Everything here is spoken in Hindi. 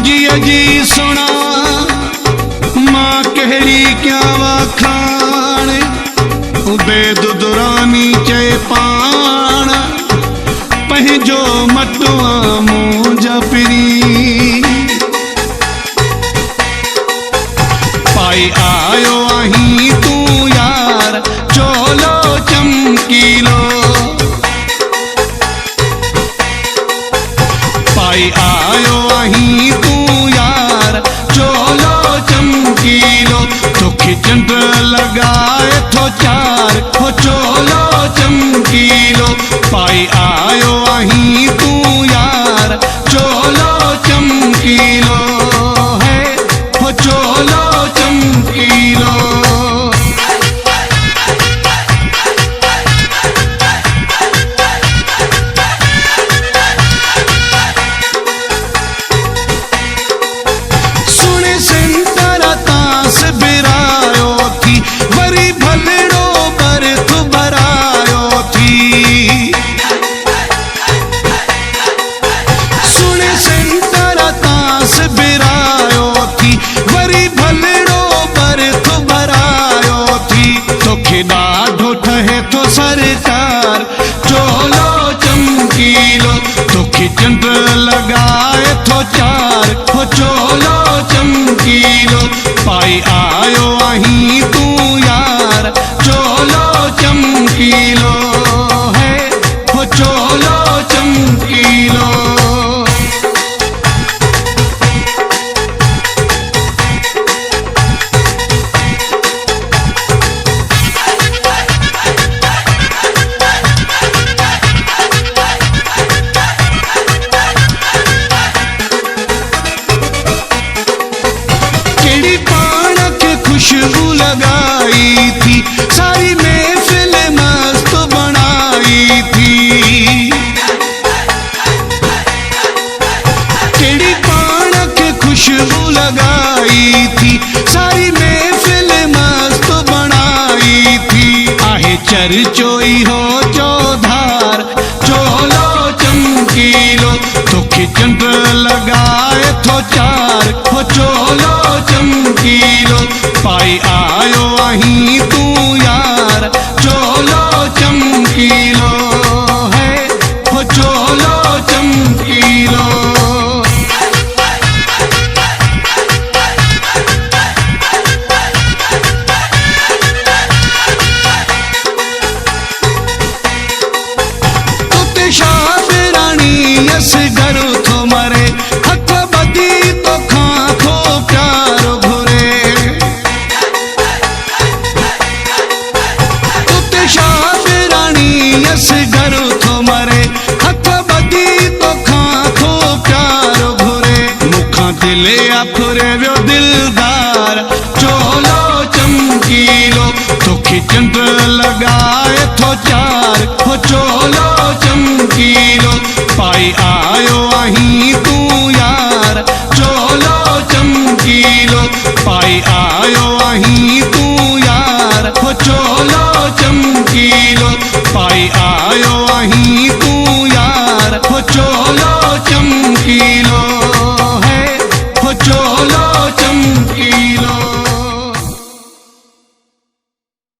अजी अजी सुना मां कहड़ी क्या वाखाण उबैद दुरानी चए पाण पंहिंजो मटुआ मुंहिंजा पिरी पाई आयो आहीं तूं यार चोलो चमकीलो पाई आयो आहीं तूं यार चोलो चमकीलो तोखे चंड लगाए थो चार हो चोलो चमकीलो पाई आयो आहीं तूं यार चोलो चमकीलो है हो चोलो चमकीलो ॾाढो ठहे थो सरकार चोलो चमकीलो तोखे चंड लगाए थो चार हो चोलो चमकीलो पाई आयो आहीं तूं यार चोलो चमकीलो है हो चोलो चमकीलो खुशबू लगाई थी सारी महफिल मस्त बनाई थी केड़ी पान के खुशबू लगाई थी सारी महफिल मस्त बनाई थी आहे चर्चोई हो चौधार चोलो चमकीलो तोखे चंड लगाए थो चार हो चोलो चमकीलो पाई आयो आहीं तूं यार चोलो चमकीलो है हो चोलो चमकीलो तुते शाद रानी यस घर थो मरे हथ बदी तो खां थो प्यार घुरे शाद रानी यस घर थो मरे हथ बदी तो खां थो प्यार घुरे मुखां दिले आफुरे वियो दिलदार चोलो चमकीलो तोखे चंड लगाए थो चार हो चोलो चमकीलो पाई आयो आहीं तूं यार चोलो चमकीलो पाई आयो आहीं तूं यार हो चोलो चमकीलो पाई आयो आहीं तूं यार हो चोलो चमकीलो है हो चोलो चमकीलो।